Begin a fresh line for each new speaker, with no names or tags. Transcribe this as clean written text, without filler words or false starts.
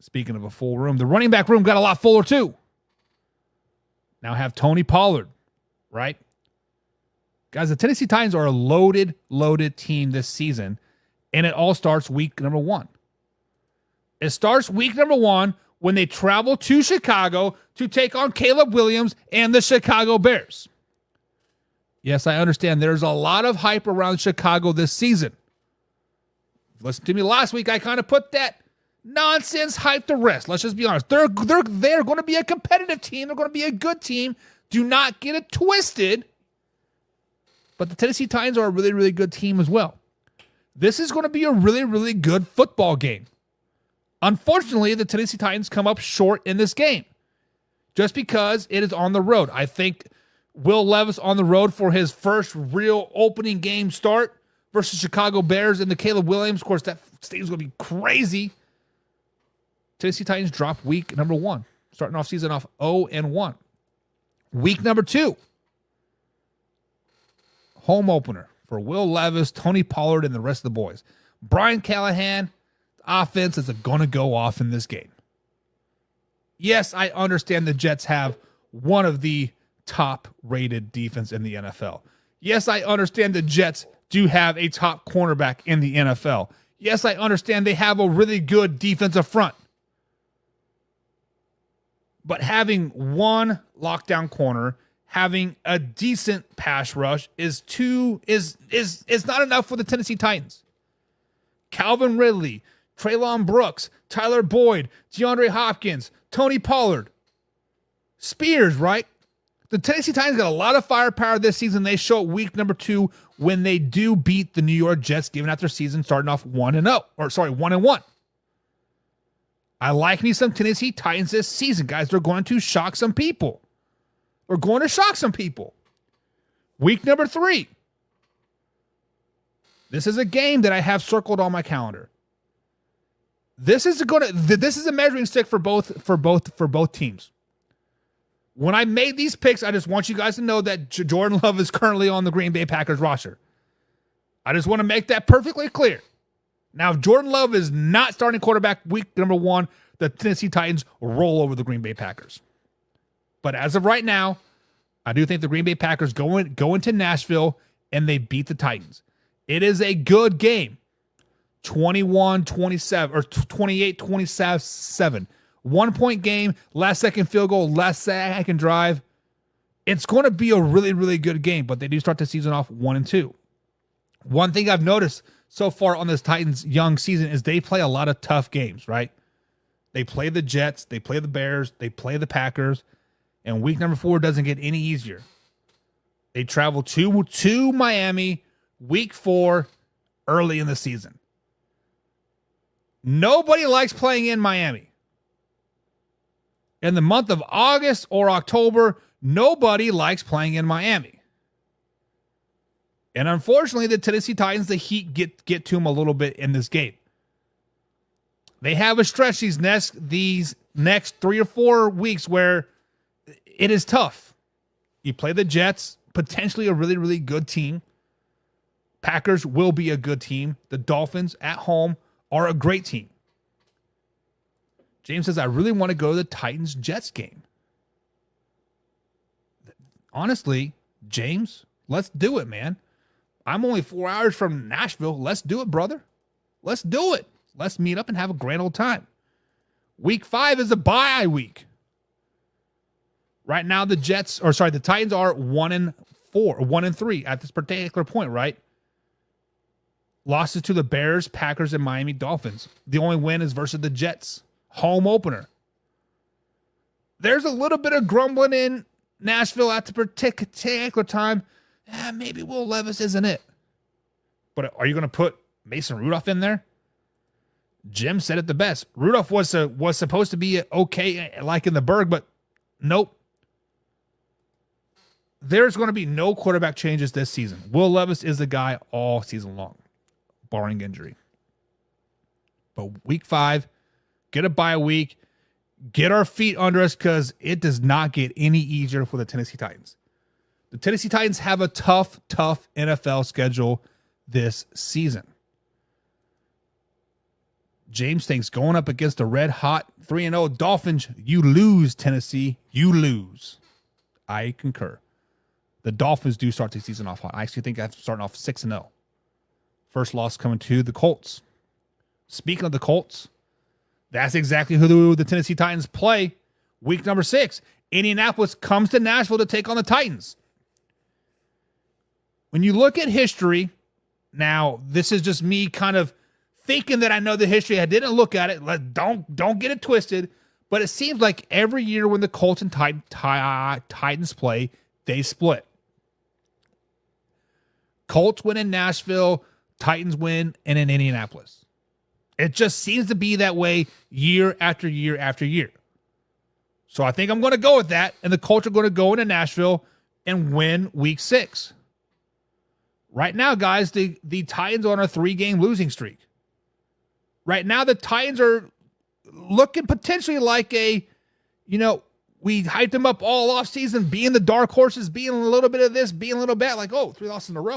Speaking of a full room, the running back room got a lot fuller too. Now have Tony Pollard, right? Guys, the Tennessee Titans are a loaded team this season, and it all starts week number 1. It starts week number 1 when they travel to Chicago to take on Caleb Williams and the Chicago Bears. Yes, I understand there's a lot of hype around Chicago this season. Listen to me last week, I kind of put that nonsense hype to rest. Let's just be honest. They're going to be a competitive team. They're going to be a good team. Do not get it twisted. But the Tennessee Titans are a really, really good team as well. This is going to be a really, really good football game. Unfortunately, the Tennessee Titans come up short in this game just because it is on the road. I think Will Levis on the road for his first real opening game start versus Chicago Bears and the Caleb Williams. Of course, that stadium's going to be crazy. Tennessee Titans drop week number 1, starting off season off 0-1. Week number 2, home opener for Will Levis, Tony Pollard, and the rest of the boys. Brian Callahan, offense is going to go off in this game. Yes, I understand the Jets have one of the top-rated defense in the NFL. Yes, I understand the Jets do have a top cornerback in the NFL. Yes, I understand they have a really good defensive front. But having one lockdown corner, having a decent pass rush is not enough for the Tennessee Titans. Calvin Ridley, Treylon Brooks, Tyler Boyd, DeAndre Hopkins, Tony Pollard, Spears, right? The Tennessee Titans got a lot of firepower this season. They show it week number 2 when they do beat the New York Jets, given out their season starting off 1-1. I like me some Tennessee Titans this season, guys. They're going to shock some people. Week number 3. This is a game that I have circled on my calendar. This is a measuring stick for both teams. When I made these picks, I just want you guys to know that Jordan Love is currently on the Green Bay Packers roster. I just want to make that perfectly clear. Now, if Jordan Love is not starting quarterback week number 1, the Tennessee Titans roll over the Green Bay Packers. But as of right now, I do think the Green Bay Packers go into Nashville and they beat the Titans. It is a good game. 21-27 or 28-27. 1-point game, last second field goal, last second drive. It's going to be a really, really good game, but they do start the season off 1-2. One thing I've noticed so far on this Titans young season is they play a lot of tough games, right? They play the Jets, they play the Bears, they play the Packers, and week number 4 doesn't get any easier. They travel to Miami week 4 early in the season. Nobody likes playing in Miami. In the month of August or October, nobody likes playing in Miami. And unfortunately, the Tennessee Titans, the Heat get to them a little bit in this game. They have a stretch these next 3 or 4 weeks where it is tough. You play the Jets, potentially a really, really good team. Packers will be a good team. The Dolphins at home are a great team. James says, I really want to go to the Titans-Jets game. Honestly, James, let's do it, man. I'm only 4 hours from Nashville. Let's do it, brother. Let's do it. Let's meet up and have a grand old time. Week 5 is a bye week. Right now, the Titans are 1-4, 1-3 at this particular point, right? Losses to the Bears, Packers, and Miami Dolphins. The only win is versus the Jets. Home opener. There's a little bit of grumbling in Nashville at the particular time. Maybe Will Levis isn't it. But are you going to put Mason Rudolph in there? Jim said it the best. Rudolph was supposed to be okay like in the Berg, but nope. There's going to be no quarterback changes this season. Will Levis is the guy all season long, barring injury. But week 5, get a bye week, get our feet under us because it does not get any easier for the Tennessee Titans. The Tennessee Titans have a tough NFL schedule this season. James thinks going up against the red hot 3-0 Dolphins, you lose, Tennessee. You lose. I concur. The Dolphins do start the season off hot. I actually think I'm starting off 6-0. First loss coming to the Colts. Speaking of the Colts, that's exactly who the Tennessee Titans play week number 6. Indianapolis comes to Nashville to take on the Titans. When you look at history, now this is just me kind of thinking that I know the history. I didn't look at it. Don't get it twisted. But it seems like every year when the Colts and Titans play, they split. Colts win in Nashville, Titans win in Indianapolis. It just seems to be that way year after year after year. So I think I'm going to go with that, and the Colts are going to go into Nashville and win week 6. Right now, guys, the Titans are on a 3-game losing streak. Right now, the Titans are looking potentially like we hyped them up all offseason, being the dark horses, being a little bit of this, being a little bit like, 3 losses in a row.